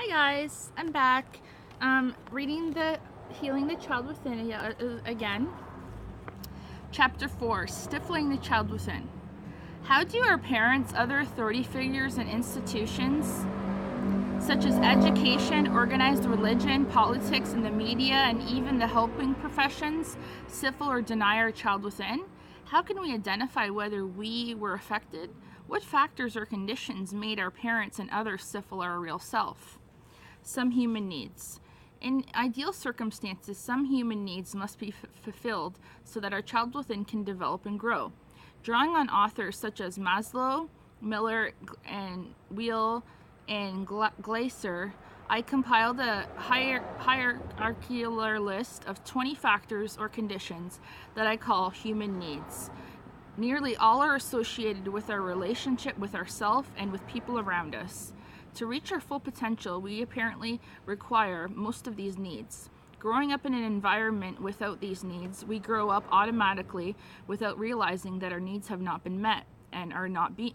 Hi guys, I'm back. Reading the Healing the Child Within again. Chapter 4, Stifling the Child Within. How do our parents, other authority figures, and institutions, such as education, organized religion, politics, and the media, and even the helping professions, stifle or deny our child within? How can we identify whether we were affected? What factors or conditions made our parents and others stifle our real self? Some human needs. In ideal circumstances, some human needs must be fulfilled so that our child within can develop and grow. Drawing on authors such as Maslow, Miller, and Wheel, and Glaser, I compiled a hierarchical list of 20 factors or conditions that I call human needs. Nearly all are associated with our relationship with ourselves and with people around us. To reach our full potential, we apparently require most of these needs. Growing up in an environment without these needs, we grow up automatically without realizing that our needs have not been met and are not being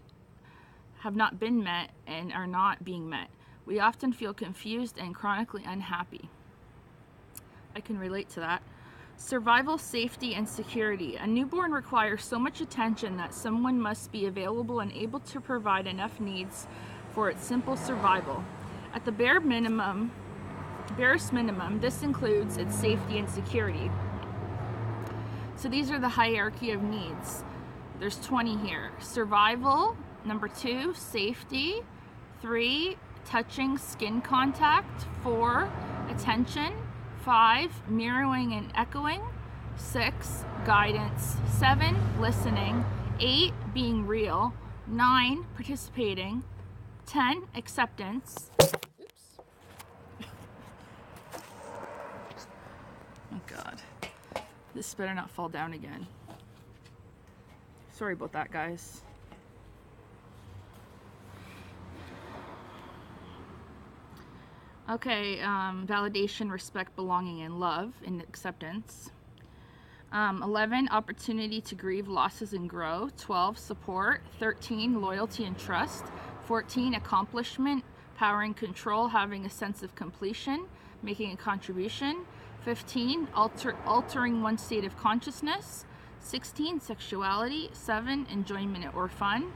met. We often feel confused and chronically unhappy. I can relate to that. Survival, safety, and security. A newborn requires so much attention that someone must be available and able to provide enough needs for its simple survival. At the barest minimum, this includes its safety and security. So these are the hierarchy of needs. There's 20 here. Survival, number 2, safety, 3, touching, skin contact, 4, attention, 5, mirroring and echoing, 6, guidance, 7, listening, 8, being real, 9, participating, 10, acceptance. Oops. Oh God. This better not fall down again. Sorry about that, guys. Okay, validation, respect, belonging, and love, and acceptance. 11, opportunity to grieve losses and grow. 12, support. 13, loyalty and trust. 14, accomplishment, power and control, having a sense of completion, making a contribution. 15, altering one's state of consciousness. 16, sexuality. 7, enjoyment or fun.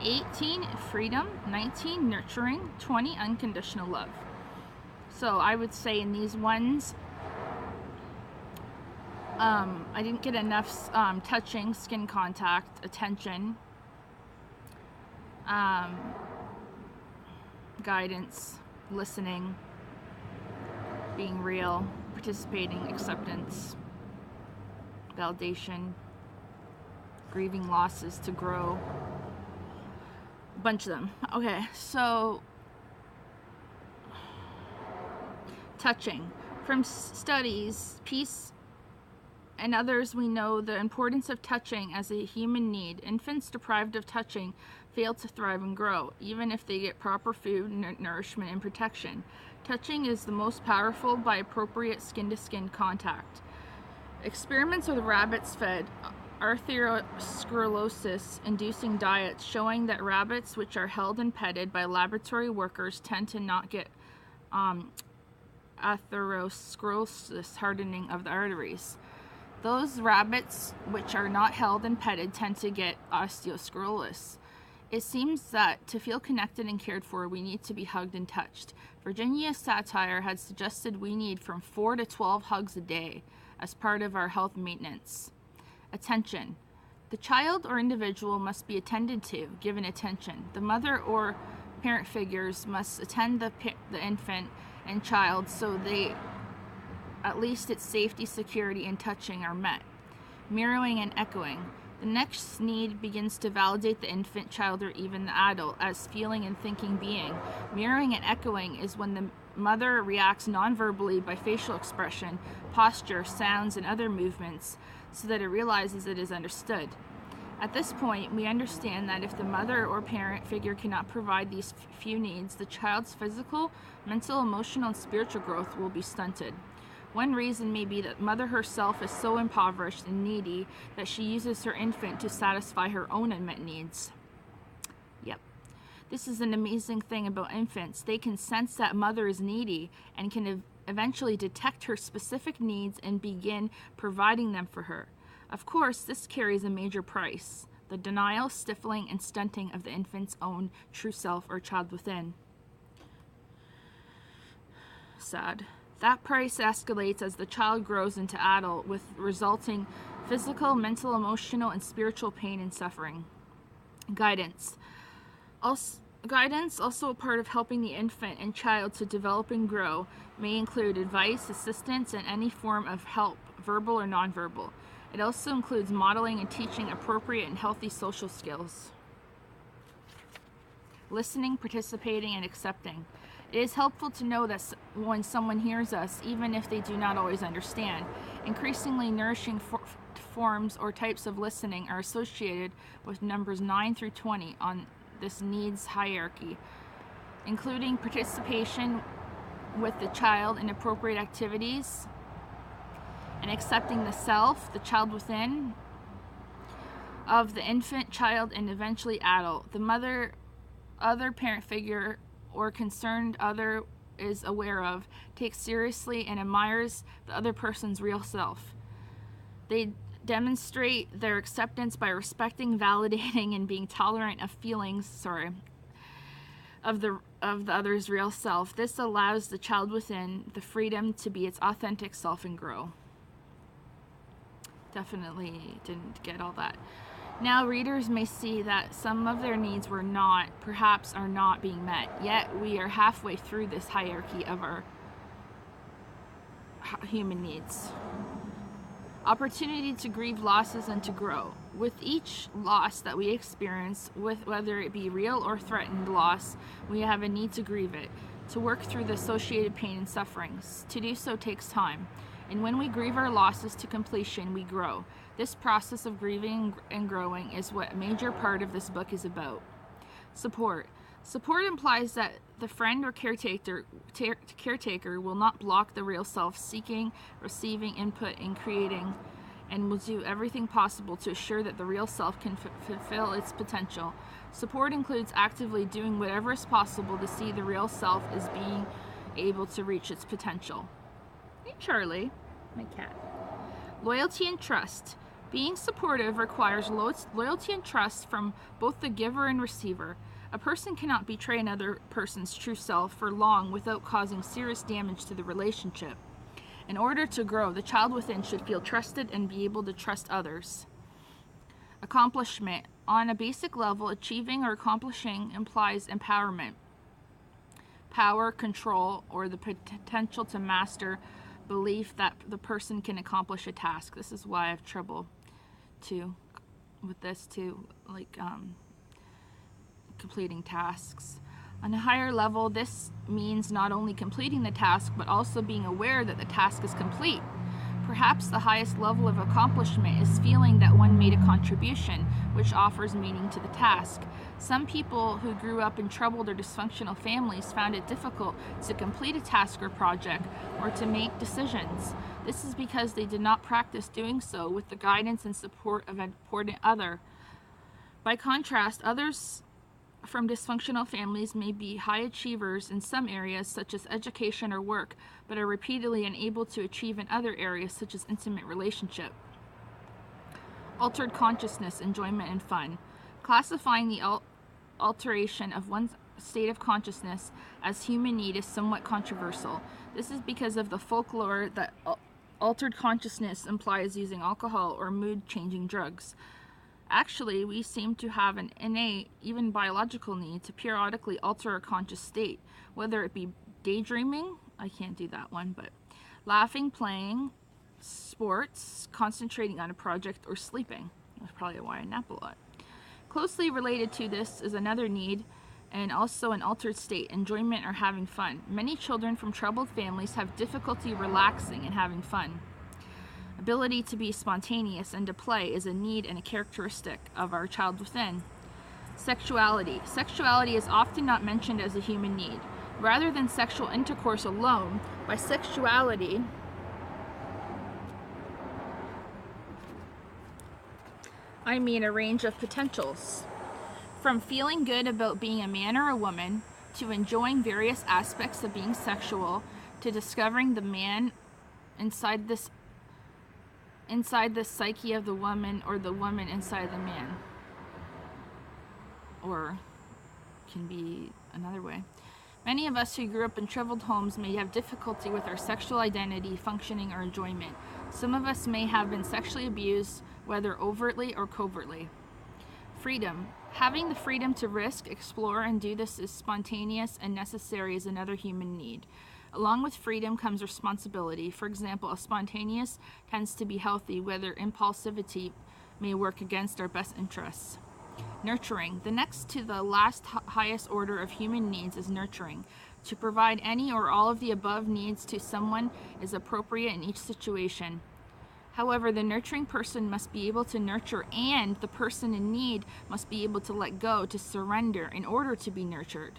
18, freedom. 19, nurturing. 20, unconditional love. So I would say in these ones, I didn't get enough touching, skin contact, attention, guidance, listening, being real, participating, acceptance, validation, grieving losses to grow, a bunch of them. Okay, so touching. From studies, Peace and others, we know the importance of touching as a human need. Infants deprived of touching fail to thrive and grow, even if they get proper food, nourishment, and protection. Touching is the most powerful by appropriate skin-to-skin contact. Experiments with rabbits fed atherosclerosis-inducing diets showing that rabbits which are held and petted by laboratory workers tend to not get atherosclerosis, hardening of the arteries. Those rabbits which are not held and petted tend to get osteosclerosis. It seems that to feel connected and cared for, we need to be hugged and touched. Virginia Satir had suggested we need from 4 to 12 hugs a day as part of our health maintenance. Attention. The child or individual must be attended to, given attention. The mother or parent figures must attend the infant and child so they at least its safety, security, and touching are met. Mirroring and echoing. The next need begins to validate the infant, child, or even the adult as feeling and thinking being. Mirroring and echoing is when the mother reacts non-verbally by facial expression, posture, sounds, and other movements so that it realizes it is understood. At this point, we understand that if the mother or parent figure cannot provide these few needs, the child's physical, mental, emotional, and spiritual growth will be stunted. One reason may be that mother herself is so impoverished and needy that she uses her infant to satisfy her own unmet needs. Yep. This is an amazing thing about infants. They can sense that mother is needy and can eventually detect her specific needs and begin providing them for her. Of course, this carries a major price: the denial, stifling, and stunting of the infant's own true self or child within. Sad. That price escalates as the child grows into adult, with resulting physical, mental, emotional, and spiritual pain and suffering. Guidance, also a part of helping the infant and child to develop and grow, may include advice, assistance, and any form of help, verbal or nonverbal. It also includes modeling and teaching appropriate and healthy social skills. Listening, participating, and accepting. It is helpful to know that when someone hears us, even if they do not always understand, increasingly nourishing forms or types of listening are associated with numbers 9 through 20 on this needs hierarchy, including participation with the child in appropriate activities, and accepting the self, the child within, of the infant, child, and eventually adult. The mother, other parent figure, or concerned other is aware of, takes seriously, and admires the other person's real self. They demonstrate their acceptance by respecting, validating, and being tolerant of feelings, of the other's real self. This allows the child within the freedom to be its authentic self and grow. Definitely didn't get all that. Now, readers may see that some of their needs are not being met, yet we are halfway through this hierarchy of our human needs. Opportunity to grieve losses and to grow. With each loss that we experience, whether it be real or threatened loss, we have a need to grieve it, to work through the associated pain and sufferings. To do so takes time, and when we grieve our losses to completion, we grow. This process of grieving and growing is what a major part of this book is about. Support. Support implies that the friend or caretaker will not block the real self seeking, receiving input, and creating, and will do everything possible to assure that the real self can fulfill its potential. Support includes actively doing whatever is possible to see the real self as being able to reach its potential. Hey, Charlie, my cat. Loyalty and trust. Being supportive requires loyalty and trust from both the giver and receiver. A person cannot betray another person's true self for long without causing serious damage to the relationship. In order to grow, the child within should feel trusted and be able to trust others. Accomplishment. On a basic level, achieving or accomplishing implies empowerment, power, control, or the potential to master, belief that the person can accomplish a task. This is why I have trouble with this too, completing tasks. On a higher level, this means not only completing the task, but also being aware that the task is complete. Perhaps the highest level of accomplishment is feeling that one made a contribution, which offers meaning to the task. Some people who grew up in troubled or dysfunctional families found it difficult to complete a task or project or to make decisions. This is because they did not practice doing so with the guidance and support of an important other. By contrast, others from dysfunctional families may be high achievers in some areas such as education or work, but are repeatedly unable to achieve in other areas such as intimate relationship. Altered consciousness, enjoyment, and fun. Classifying the alteration of one's state of consciousness as human need is somewhat controversial. This is because of the folklore that altered consciousness implies using alcohol or mood-changing drugs. Actually, we seem to have an innate, even biological need to periodically alter our conscious state, whether it be daydreaming, I can't do that one, but laughing, playing, sports, concentrating on a project, or sleeping. That's probably why I nap a lot. Closely related to this is another need, and also an altered state, enjoyment or having fun. Many children from troubled families have difficulty relaxing and having fun. Ability to be spontaneous and to play is a need and a characteristic of our child within. Sexuality. Sexuality is often not mentioned as a human need. Rather than sexual intercourse alone, by sexuality, I mean a range of potentials. From feeling good about being a man or a woman, to enjoying various aspects of being sexual, to discovering the man inside the psyche of the woman, or the woman inside the man. Or can be another way. Many of us who grew up in troubled homes may have difficulty with our sexual identity, functioning, or enjoyment. Some of us may have been sexually abused, whether overtly or covertly. Freedom. Having the freedom to risk, explore, and do this is spontaneous and necessary as another human need. Along with freedom comes responsibility. For example, a spontaneous tends to be healthy, whether impulsivity may work against our best interests. Nurturing. The next to the last highest order of human needs is nurturing. To provide any or all of the above needs to someone is appropriate in each situation. However, the nurturing person must be able to nurture, and the person in need must be able to let go, to surrender, in order to be nurtured.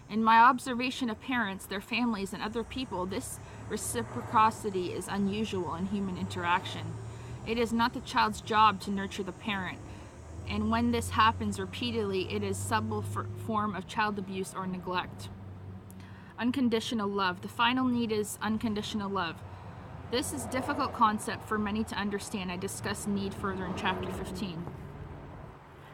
In my observation of parents, their families, and other people, this reciprocity is unusual in human interaction. It is not the child's job to nurture the parent, and when this happens repeatedly, it is a subtle form of child abuse or neglect. Unconditional love. The final need is unconditional love. This is a difficult concept for many to understand. I discuss need further in chapter 15.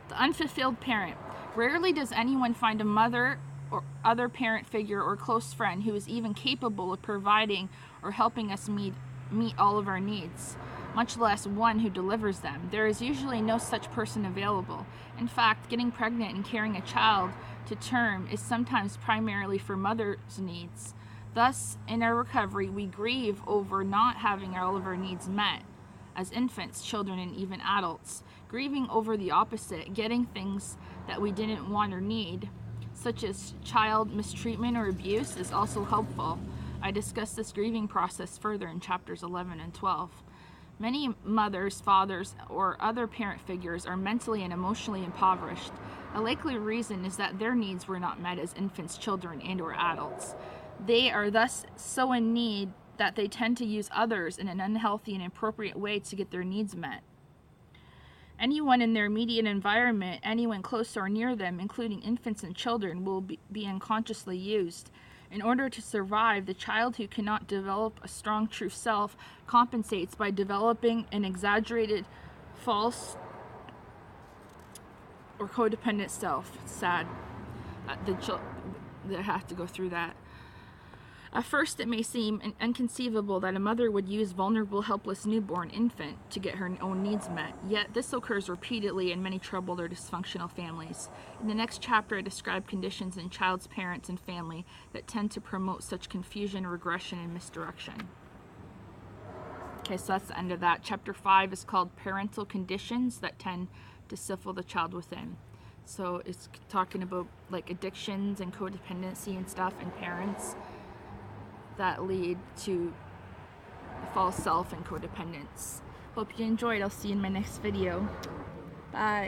The unfulfilled parent. Rarely does anyone find a mother or other parent figure or close friend who is even capable of providing or helping us meet all of our needs, much less one who delivers them. There is usually no such person available. In fact, getting pregnant and carrying a child to term is sometimes primarily for mother's needs. Thus, in our recovery, we grieve over not having all of our needs met as infants, children, and even adults. Grieving over the opposite, getting things that we didn't want or need, such as child mistreatment or abuse, is also helpful. I discuss this grieving process further in chapters 11 and 12. Many mothers, fathers, or other parent figures are mentally and emotionally impoverished. A likely reason is that their needs were not met as infants, children, and/or adults. They are thus so in need that they tend to use others in an unhealthy and inappropriate way to get their needs met. Anyone in their immediate environment, anyone close or near them, including infants and children, will be unconsciously used. In order to survive, the child who cannot develop a strong true self compensates by developing an exaggerated, false, or codependent self. It's sad that they have to go through that. At first, it may seem inconceivable that a mother would use vulnerable, helpless newborn infant to get her own needs met, yet this occurs repeatedly in many troubled or dysfunctional families. In the next chapter, I describe conditions in child's parents and family that tend to promote such confusion, regression, and misdirection. Okay, so that's the end of that. Chapter 5 is called Parental Conditions That Tend to Stifle the Child Within. So it's talking about like addictions and codependency and stuff in parents that lead to false self and codependence. Hope you enjoyed. I'll see you in my next video. Bye.